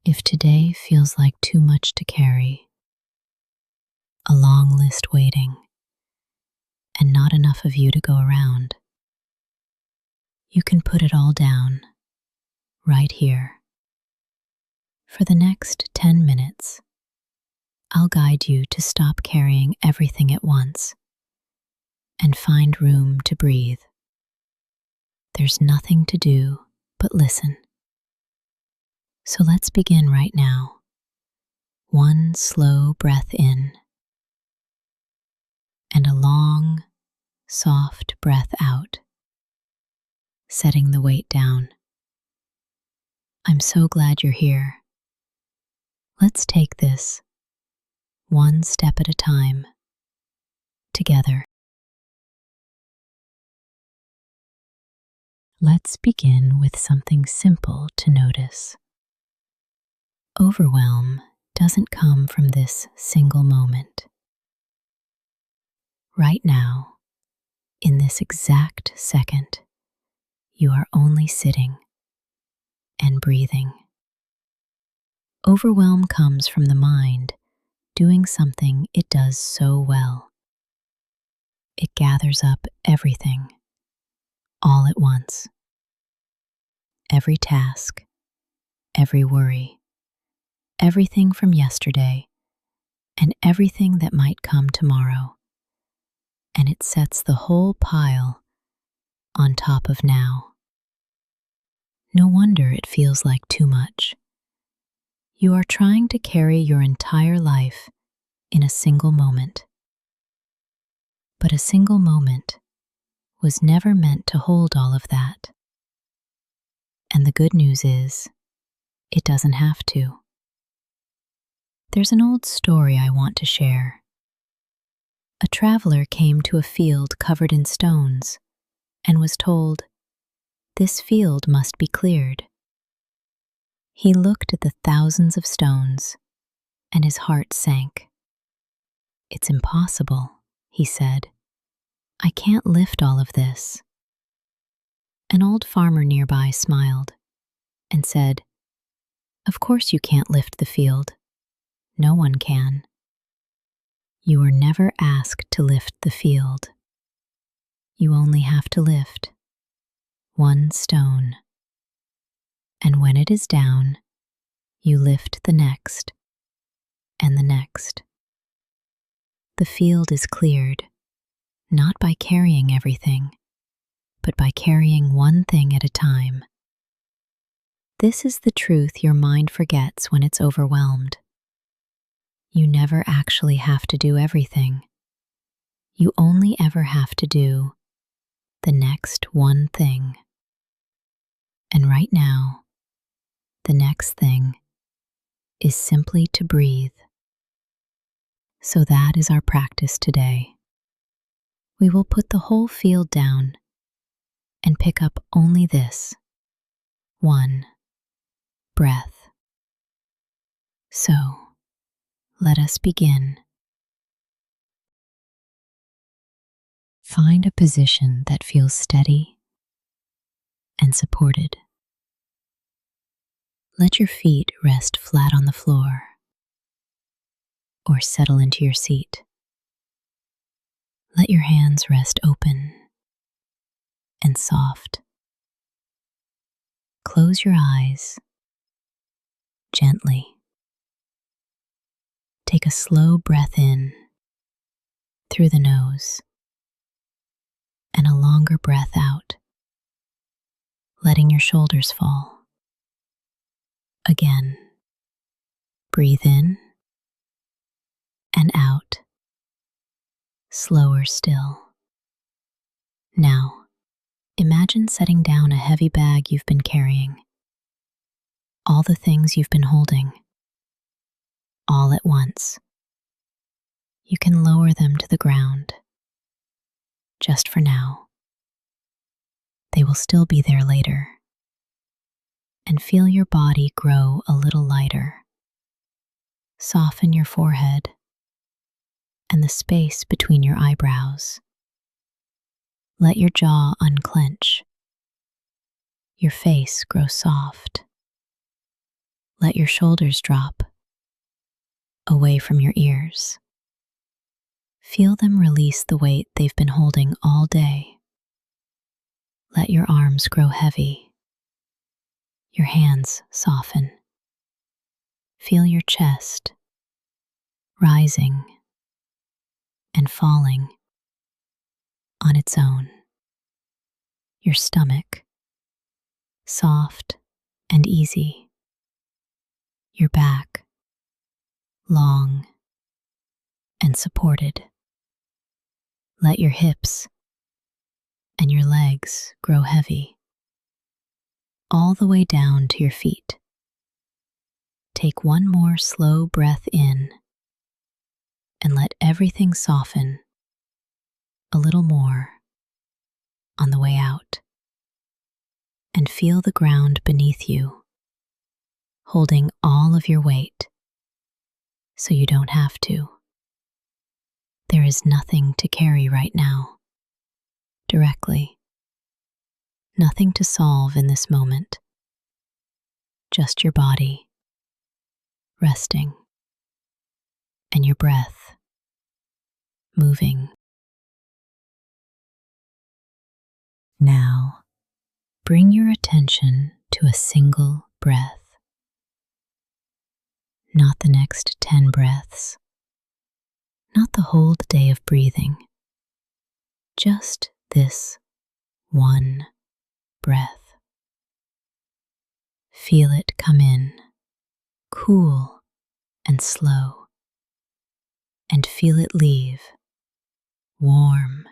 If today feels like too much to carry, a long list waiting, and not enough of you to go around, you can put it all down right here. For the next 10 minutes, I'll guide you to stop carrying everything at once and find room to breathe. There's nothing to do but listen. So let's begin right now. One slow breath in and a long, soft breath out, setting the weight down. I'm so glad you're here. Let's take this one step at a time, together. Let's begin with something simple to notice. Overwhelm doesn't come from this single moment. Right now, in this exact second, you are only sitting and breathing. Overwhelm comes from the mind doing something it does so well. It gathers up everything, all at once. Every task, every worry, everything from yesterday, and everything that might come tomorrow. And it sets the whole pile on top of now. No wonder it feels like too much. You are trying to carry your entire life in a single moment. But a single moment was never meant to hold all of that. And the good news is, it doesn't have to. There's an old story I want to share. A traveler came to a field covered in stones and was told, "This field must be cleared." He looked at the thousands of stones, and his heart sank. "It's impossible," he said. "I can't lift all of this." An old farmer nearby smiled and said, "Of course you can't lift the field. No one can. You were never asked to lift the field. You only have to lift one stone. And when it is down, you lift the next and the next. The field is cleared, not by carrying everything, but by carrying one thing at a time. This is the truth your mind forgets when it's overwhelmed. You never actually have to do everything. You only ever have to do the next one thing. And right now, the next thing is simply to breathe. So that is our practice today. We will put the whole field down and pick up only this one breath. So, let us begin. Find a position that feels steady and supported. Let your feet rest flat on the floor or settle into your seat. Let your hands rest open and soft. Close your eyes gently. Take a slow breath in through the nose and a longer breath out, letting your shoulders fall. Again, breathe in and out, slower still. Now, imagine setting down a heavy bag you've been carrying, all the things you've been holding, all at once. You can lower them to the ground, just for now. They will still be there later. And feel your body grow a little lighter. Soften your forehead and the space between your eyebrows. Let your jaw unclench, your face grow soft. Let your shoulders drop away from your ears. Feel them release the weight they've been holding all day. Let your arms grow heavy, your hands soften. Feel your chest rising and falling on its own. Your stomach soft and easy. Your back long and supported. Let your hips and your legs grow heavy, all the way down to your feet. Take one more slow breath in and let everything soften a little more on the way out. And feel the ground beneath you, holding all of your weight so you don't have to. There is nothing to carry right now, directly. Nothing to solve in this moment. Just your body resting and your breath moving. Now, bring your attention to a single breath. Not the next 10 breaths. Not the whole day of breathing. Just this one breath. Feel it come in, cool and slow, and feel it leave, warm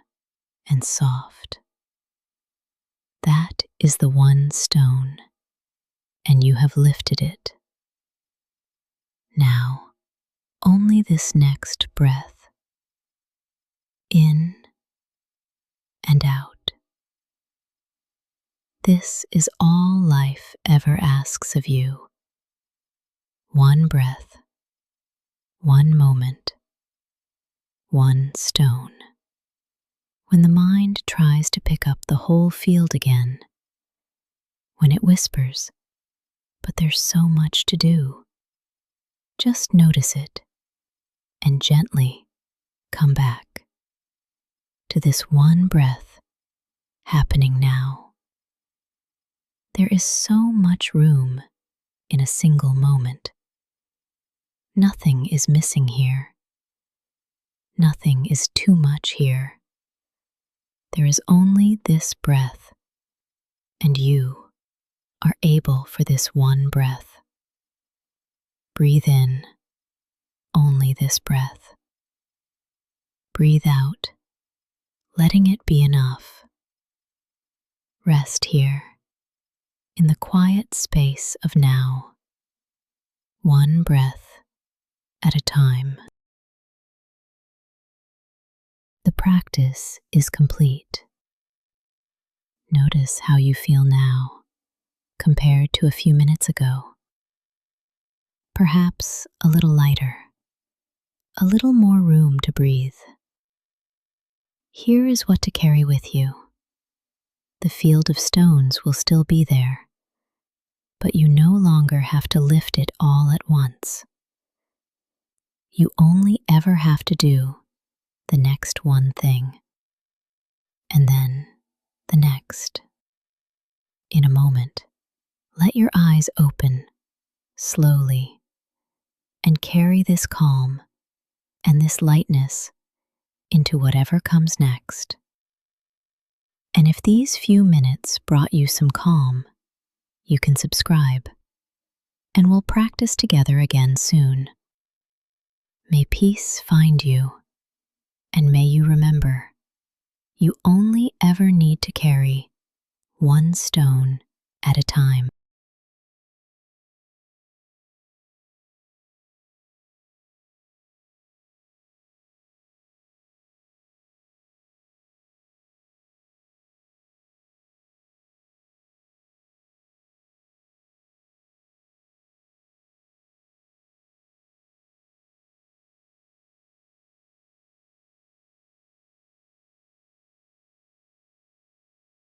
and soft. That is the one stone, and you have lifted it. Now, only this next breath, in and out. This is all life ever asks of you. One breath, one moment, one stone. When the mind tries to pick up the whole field again, when it whispers, but there's so much to do, just notice it and gently come back to this one breath happening now. There is so much room in a single moment. Nothing is missing here. Nothing is too much here. There is only this breath, and you are able for this one breath. Breathe in only this breath. Breathe out, letting it be enough. Rest here in the quiet space of now, one breath at a time. The practice is complete. Notice how you feel now compared to a few minutes ago. Perhaps a little lighter, a little more room to breathe. Here is what to carry with you. The field of stones will still be there, but you no longer have to lift it all at once. You only ever have to do the next one thing, and then the next. In a moment, let your eyes open slowly and carry this calm and this lightness into whatever comes next. And if these few minutes brought you some calm, you can subscribe, and we'll practice together again soon. May peace find you, and may you remember, you only ever need to carry one stone at a time.